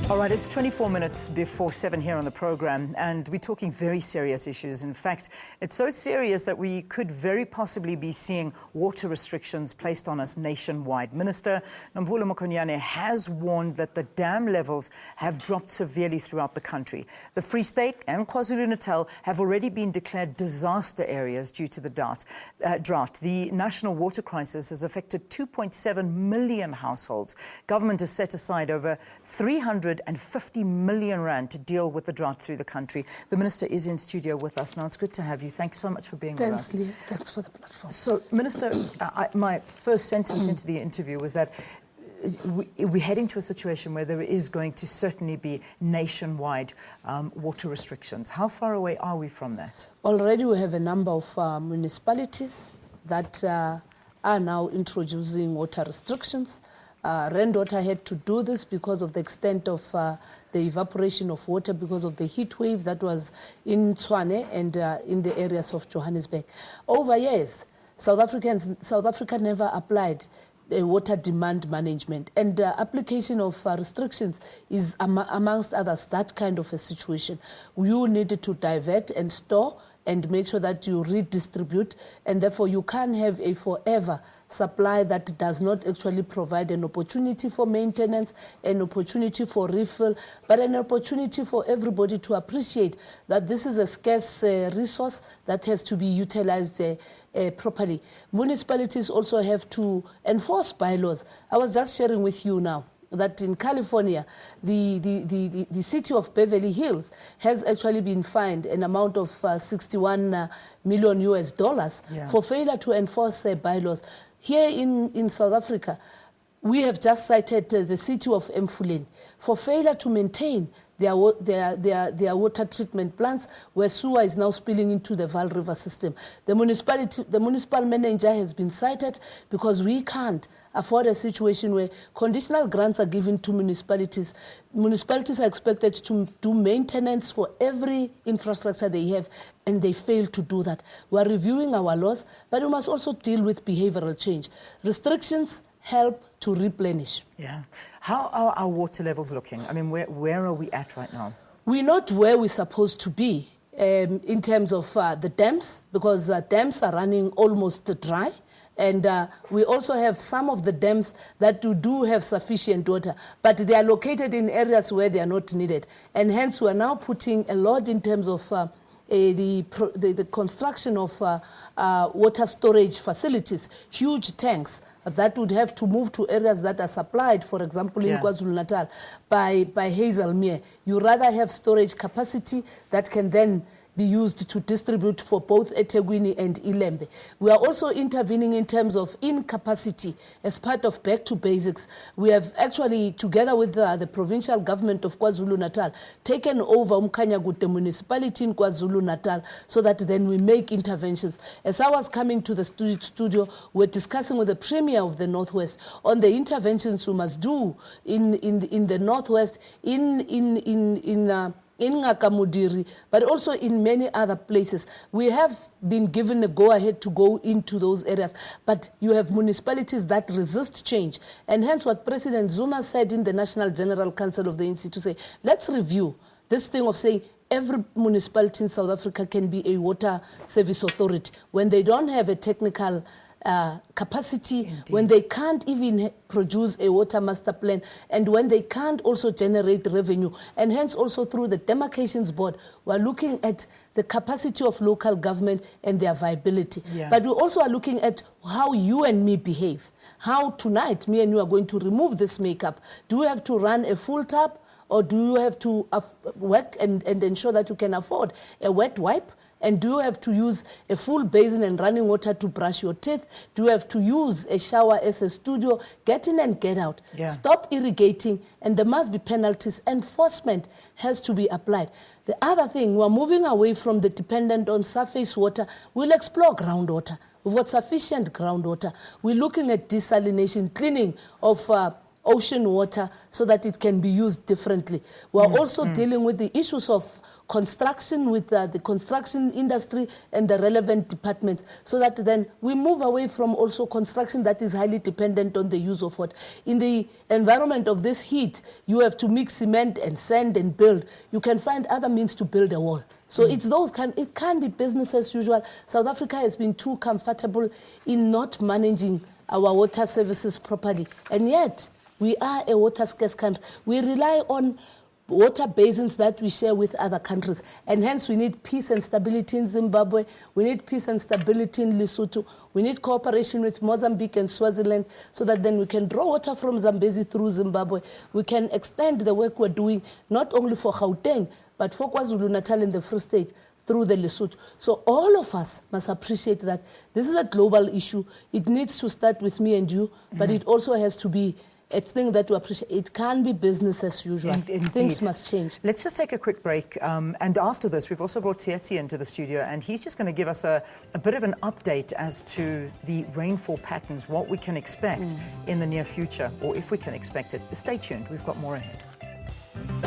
All right, it's 24 minutes before 7 here on the program, and we're talking very serious issues. In fact, it's so serious that we could very possibly be seeing water restrictions placed on us nationwide. Minister Nomvula Mokonyane has warned that the dam levels have dropped severely throughout the country. The Free State and KwaZulu-Natal have already been declared disaster areas due to the drought. The national water crisis has affected 2.7 million households. Government has set aside over 350 million rand to deal with the drought through the country. The Minister is in studio with us now. It's good to have you. Thanks so much for being with us. Thanks, Leah. Thanks for the platform. So, Minister, my first sentence into the interview was that we're heading to a situation where there is going to certainly be nationwide water restrictions. How far away are we from that? Already we have a number of municipalities that are now introducing water restrictions. Rainwater had to do this because of the extent of the evaporation of water because of the heat wave that was in Tshwane and in the areas of Johannesburg. Over years, South Africa never applied water demand management, and application of restrictions is, amongst others, that kind of a situation. You need to divert and store and make sure that you redistribute, and therefore you can't have a forever supply that does not actually provide an opportunity for maintenance, an opportunity for refill, but an opportunity for everybody to appreciate that this is a scarce resource that has to be utilized properly. Municipalities also have to enforce bylaws. I was just sharing with you now that in California, the city of Beverly Hills has actually been fined an amount of $61 million for failure to enforce bylaws. Here in South Africa, we have just cited the city of Emfuleni for failure to maintain their water treatment plants, where sewer is now spilling into the Vaal River system. The municipal manager has been cited because we can't afford a situation where conditional grants are given to municipalities. Municipalities are expected to do maintenance for every infrastructure they have, and they fail to do that. We are reviewing our laws, but we must also deal with behavioral change. Restrictions help to replenish. Yeah. How are our water levels looking? I mean, where are we at right now? We're not where we're supposed to be in terms of the dams, because dams are running almost dry. And we also have some of the dams that do have sufficient water, but they are located in areas where they are not needed. And hence, we are now putting a lot in terms of the construction of water storage facilities, huge tanks that would have to move to areas that are supplied, for example, in KwaZulu-Natal by Hazelmere. You rather have storage capacity that can then be used to distribute for both eThekwini and iLembe. We are also intervening in terms of incapacity as part of back to basics. We have actually, together with the provincial government of KwaZulu-Natal, taken over Umkhanyakude municipality in KwaZulu-Natal so that then we make interventions. As I was coming to the studio, we're discussing with the Premier of the Northwest on the interventions we must do in the Northwest, in Ngakamudiri, but also in many other places. We have been given a go-ahead to go into those areas, but you have municipalities that resist change. And hence what President Zuma said in the National General Council of the ANC to say, let's review this thing of saying every municipality in South Africa can be a water service authority when they don't have a technical capacity, indeed, when they can't even produce a water master plan, and when they can't also generate revenue. And hence also through the demarcations board, we're looking at the capacity of local government and their viability. But we also are looking at how you and me behave. How tonight, me and you are going to remove this makeup. Do we have to run a full tap, or do you have to work and ensure that you can afford a wet wipe? And do you have to use a full basin and running water to brush your teeth? Do you have to use a shower as a studio? Get in and get out. Stop irrigating, and there must be penalties. Enforcement has to be applied. The other thing, we're moving away from the dependent on surface water. We'll explore groundwater. We've got sufficient groundwater. We're looking at desalination, cleaning of ocean water so that it can be used differently. We're also dealing with the issues of construction with the construction industry and the relevant departments, so that then we move away from also construction that is highly dependent on the use of water. In the environment of this heat, you have to mix cement and sand and build. You can find other means to build a wall. So it can be business as usual. South Africa has been too comfortable in not managing our water services properly. And yet, we are a water scarce country. We rely on water basins that we share with other countries. And hence, we need peace and stability in Zimbabwe. We need peace and stability in Lesotho. We need cooperation with Mozambique and Swaziland so that then we can draw water from Zambezi through Zimbabwe. We can extend the work we're doing, not only for Gauteng, but for KwaZulu-Natal and the Free State through the Lesotho. So all of us must appreciate that this is a global issue. It needs to start with me and you, but it also has to be a thing that we appreciate. It can be business as usual. Things must change. Let's just take a quick break. And after this, we've also brought Tietzi into the studio, and he's just going to give us a bit of an update as to the rainfall patterns, what we can expect in the near future, or if we can expect it. Stay tuned. We've got more ahead.